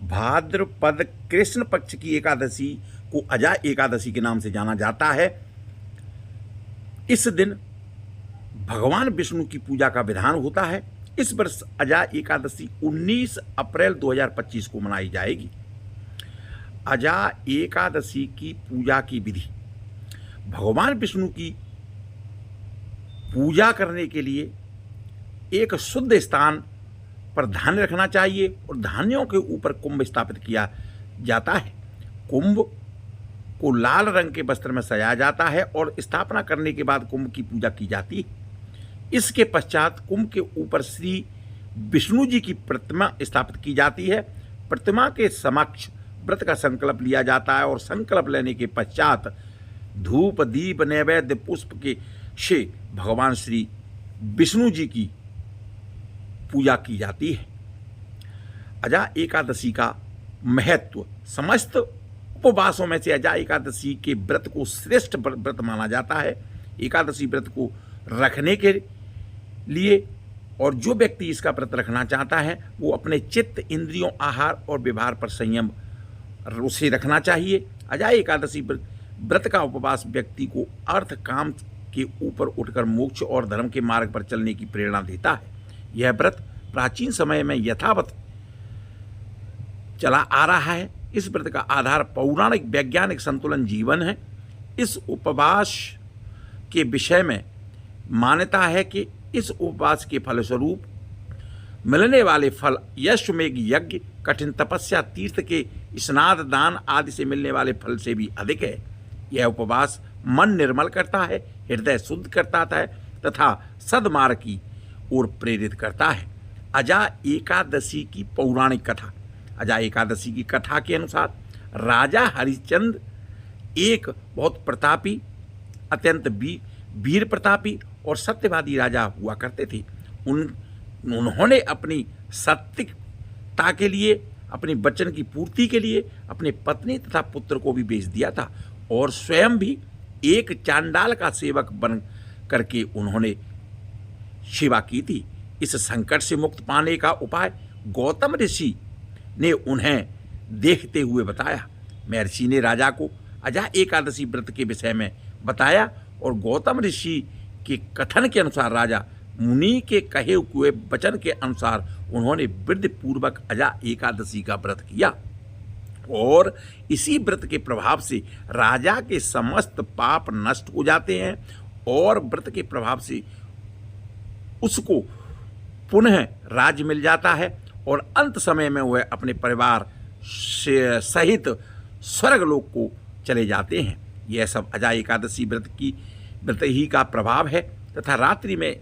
भाद्रपद कृष्ण पक्ष की एकादशी को अजा एकादशी के नाम से जाना जाता है। इस दिन भगवान विष्णु की पूजा का विधान होता है। इस वर्ष अजा एकादशी 19 अप्रैल 2025 को मनाई जाएगी। अजा एकादशी की पूजा की विधि। भगवान विष्णु की पूजा करने के लिए एक शुद्ध स्थान पर धान्य रखना चाहिए और धान्यों के ऊपर कुंभ स्थापित किया जाता है। कुंभ को लाल रंग के वस्त्र में सजाया जाता है और स्थापना करने के बाद कुंभ की पूजा की जाती है। इसके पश्चात कुंभ के ऊपर श्री विष्णु जी की प्रतिमा स्थापित की जाती है। प्रतिमा के समक्ष व्रत का संकल्प लिया जाता है और संकल्प लेने के पश्चात धूप दीप नैवेद्य पुष्प के से भगवान श्री विष्णु जी की पूजा की जाती है। अजा एकादशी का महत्व। समस्त उपवासों में से अजा एकादशी के व्रत को श्रेष्ठ व्रत माना जाता है। एकादशी व्रत को रखने के लिए और जो व्यक्ति इसका व्रत रखना चाहता है वो अपने चित्त, इंद्रियों, आहार और व्यवहार पर संयम उसे रखना चाहिए। अजा एकादशी व्रत का उपवास व्यक्ति को अर्थ काम के ऊपर उठकर मोक्ष और धर्म के मार्ग पर चलने की प्रेरणा देता है। यह व्रत प्राचीन समय में यथावत चला आ रहा है। इस व्रत का आधार पौराणिक वैज्ञानिक संतुलन जीवन है। इस उपवास के विषय में मान्यता है कि इस उपवास के फलस्वरूप मिलने वाले फल यशमेघ यज्ञ, कठिन तपस्या, तीर्थ के स्नान, दान आदि से मिलने वाले फल से भी अधिक है। यह उपवास मन निर्मल करता है, हृदय शुद्ध करता है तथा सद्मार्ग की ओर प्रेरित करता है। अजा एकादशी की पौराणिक कथा। अजा एकादशी की कथा के अनुसार राजा हरिश्चंद्र एक बहुत प्रतापी, अत्यंत वीर प्रतापी और सत्यवादी राजा हुआ करते थे। उन्होंने अपनी सत्यता के लिए, अपने वचन की पूर्ति के लिए अपने पत्नी तथा पुत्र को भी बेच दिया था और स्वयं भी एक चांडाल का सेवक बन करके उन्होंने सेवा की थी। इस संकट से मुक्त पाने का उपाय गौतम ऋषि ने उन्हें देखते हुए बताया। महर्षि ने राजा को अजा एकादशी व्रत के विषय में बताया और गौतम ऋषि के कथन के अनुसार राजा मुनि के कहे हुए वचन के अनुसार उन्होंने विधि पूर्वक अजा एकादशी का व्रत किया और इसी व्रत के प्रभाव से राजा के समस्त पाप नष्ट हो जाते हैं और व्रत के प्रभाव से उसको पुनः राज्य मिल जाता है और अंत समय में वह अपने परिवार से सहित स्वर्गलोक को चले जाते हैं। यह सब अजा एकादशी व्रत ही का प्रभाव है तथा रात्रि में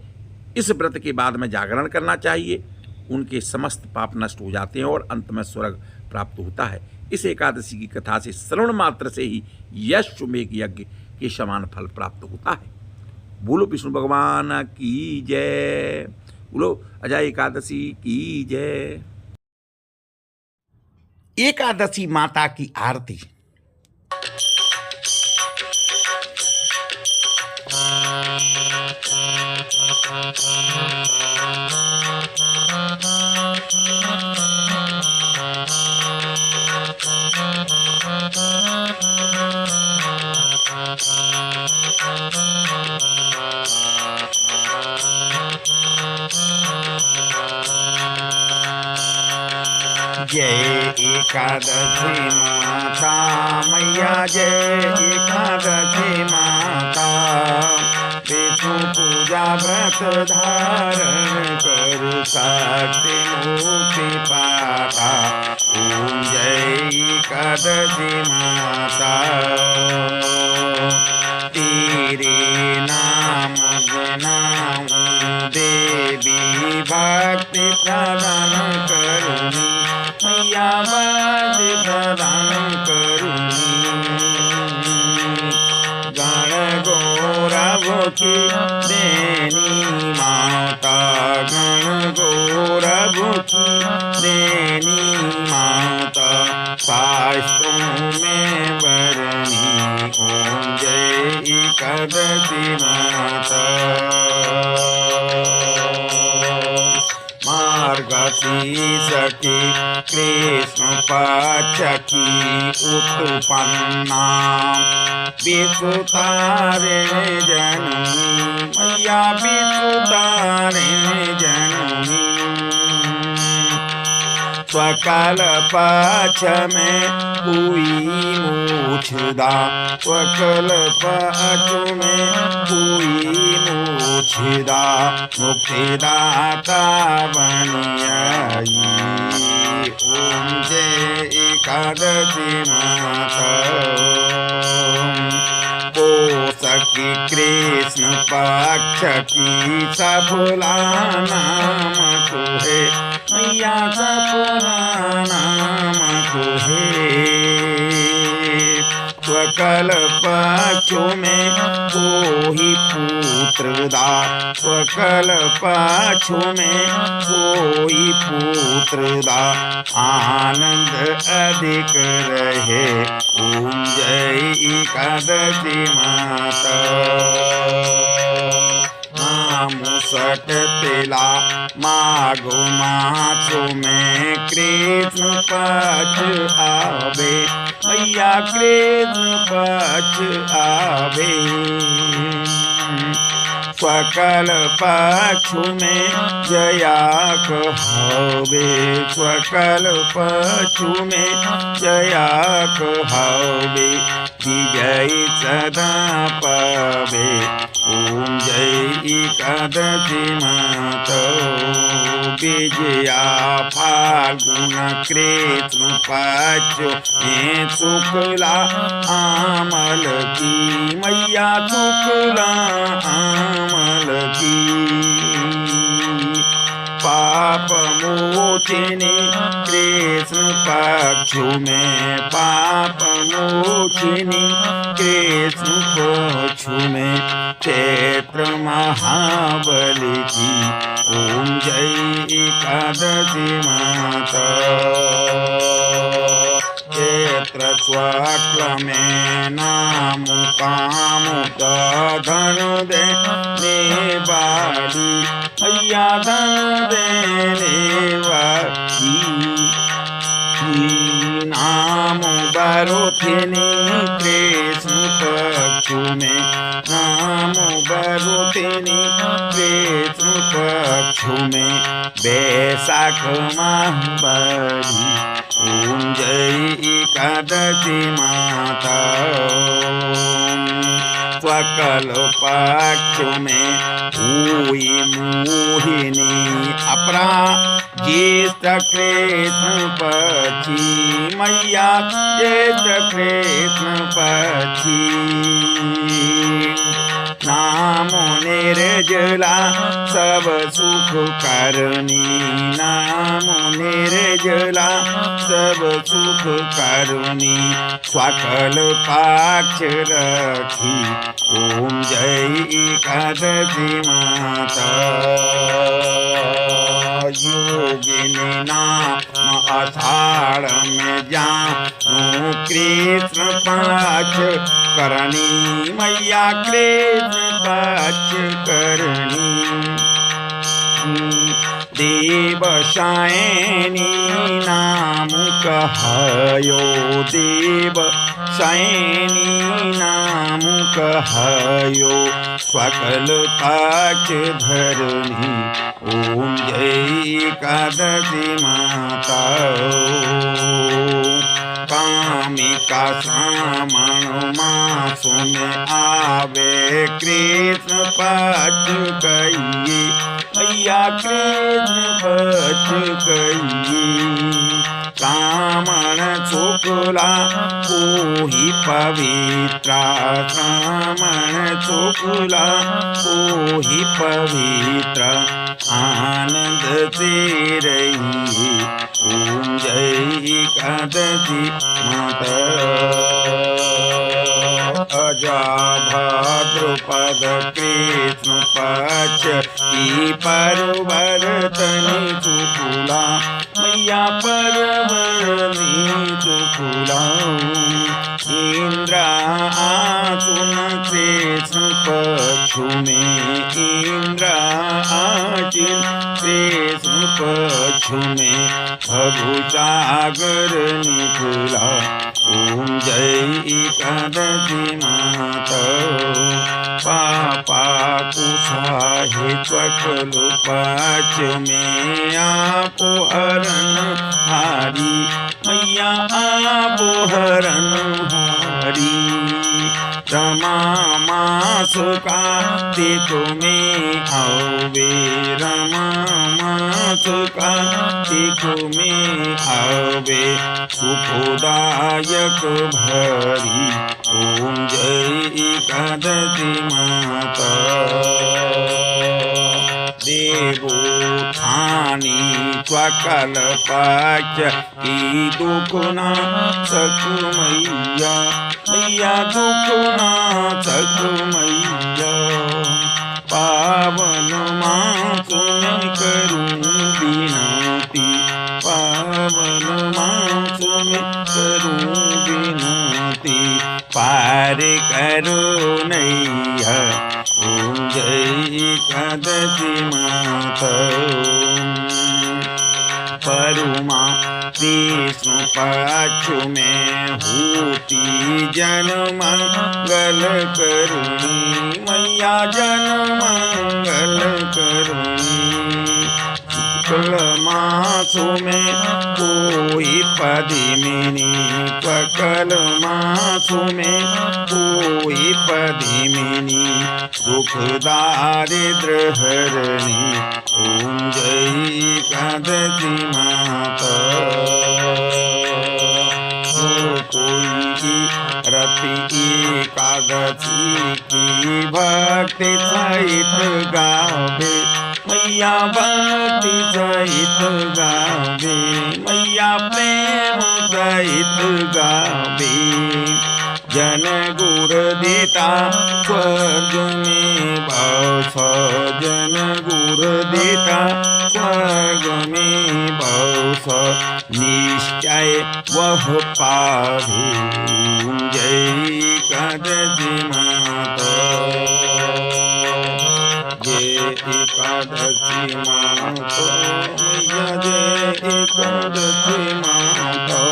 इस व्रत के बाद में जागरण करना चाहिए। उनके समस्त पाप नष्ट हो जाते हैं और अंत में स्वर्ग प्राप्त होता है। इस एकादशी की कथा से श्रवण मात्र से ही यशमेघ यज्ञ के समान फल प्राप्त होता है। बोलो विष्णु भगवान की जय। बोलो अजा एकादशी की जय। एकादशी माता की आरती। जय एकादशी माता मैया, जय एकादशी माता। विष्णु पूजा व्रत धारण करु शक्ति मुक्ति पाता। ओम जय एकादशी माता। तेरे नाम जनाऊं देवी, भक्ति प्रदान करूनी मैया, भक्ति प्रदान करूनी। गण गौरव की देनी माता, गण गौरव की देनी माता। शास्त्रों में वर्णी ओम जय एकादशी माता। मार्ग द्वादशी सखी कृष्ण पक्ष की उत्पन्ना विसुतारिणी जननी मैया विसुतारिणी जननी स्वकाल पक्ष में हुई मूछदा स्वकाल पक्ष में हुई मूछदा मुक्तिदाता बनी आई ओम जय एकादशी माता ओ सखी कृष्ण पक्ष की सफला नाम को है मैया सफला नाम को है स्वकल पक्षों में कोई पुत्र दा स्वकल पक्षों में कोई पुत्र दा आनंद अधिक रहे ओम जय एकादशी माता मुसट तिला माघो मासो में कृष्ण पक्ष आवे मैया कृष्ण पक्ष आवे स्वकल पक्ष में जया कहवे स्वकल पक्ष में जया कहवे विजय सदा पावे ओम जय एकादशी माता विजया फाल्गुन कृष्ण पक्ष में शुक्ला आमल की मैया शुक्ला आमल की पाप मोचिनी कृष्ण पक्ष में पाप मोचिनी कृष्ण पक्ष में चैत्र महाबली की ओम जय एकादशी माता चैत्र शुक्ल में नाम काम धन देने वाली मैया धन देने वाली नाम बरुथिनी कृष्ण पक्ष में नाम बरुथिनी कृष्ण पक्ष में बैसाख माह बड़ी ओम जय एकादशी माता स्वकल पक्ष में हुई मोहिनी अपरा ज्येष्ठ कृष्ण पक्षी मैया ज्येष्ठ कृष्ण पक्षी नाम निर्जला सब सुख करनी नाम निर्जला सब सुख करनी स्वकल पक्ष रखी ओम जय एकादशी माता योगिनी नाम आषाढ़ में जाऊं कृष्ण पक्ष करनी मैया कृष्ण पक्ष करनी देवशयनी नाम कहयो देवशयनी नाम कहयो सकल पक्ष धरनी ओम जय एकादशी माता कामिका श्रावण मास में आवे कृष्ण पक्ष कहिए मैया कृष्ण पक्ष कहिए कामण शुक्ला कोहि पवित्रा कामण शुक्ला कोहि पवित्र आनंद से रही ओम जय एकादशी माता अजा भाद्रपद कृष्ण पक्ष की परवर्तनी शुक्ला मैया परवर्तनी शुक्ला इंद्रा आसुन कृष्ण पक्ष में इंद्रा आचिन कृष्ण पक्ष पाछु में भगु सागर निकला। ओम जय एकादशी माता। पापा कुसाहे सकल पाच में आपो हरण हारी। मैया आपो हरण हारी। रमा मास कार्तिक में आवे। रमा मास कार्तिक में आवे। सुखदायक भरी। ओम जय एकादशी माता। देवोत्थानी स्वकल पाच की दुखना सक मैया। मैया दुखना सक मैया। पावन मास में करूं विनती। पावन मास में करूं विनती। पार करो नैया। ओम जय एकादशी माता। परमा विष्णु पाछु में होती जन मंगल करुणी। मैया जन मंगल करुणी। शुक्ल मासु में कोई पद्मिनी। सकल मासु में कोई पद्मिनी। दुख दारिद्र हरणी। ओम जय एकादशी माता। कोई रति एकादशी की भक्ति सहित गावे। मैया भक्ति सहित गावे। मैया प्रेम सहित गावे। जन गुर देता स्वर्ग में बस। जन गुर देता स्वर्ग में बस। निश्चय वह पावे। जय एकादशी माता। जय एकादशी माता। मैया जय एकादशी माता।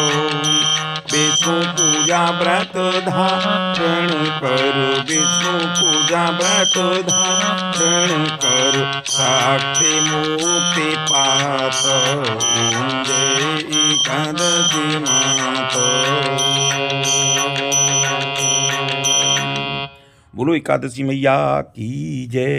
विष्णु पूजा व्रत धारण कर। विष्णु पूजा व्रत धारण कर। साक्षी मुक्ति पात। ओम जय एकादशी माता। बोलो एकादशी मैया की जय।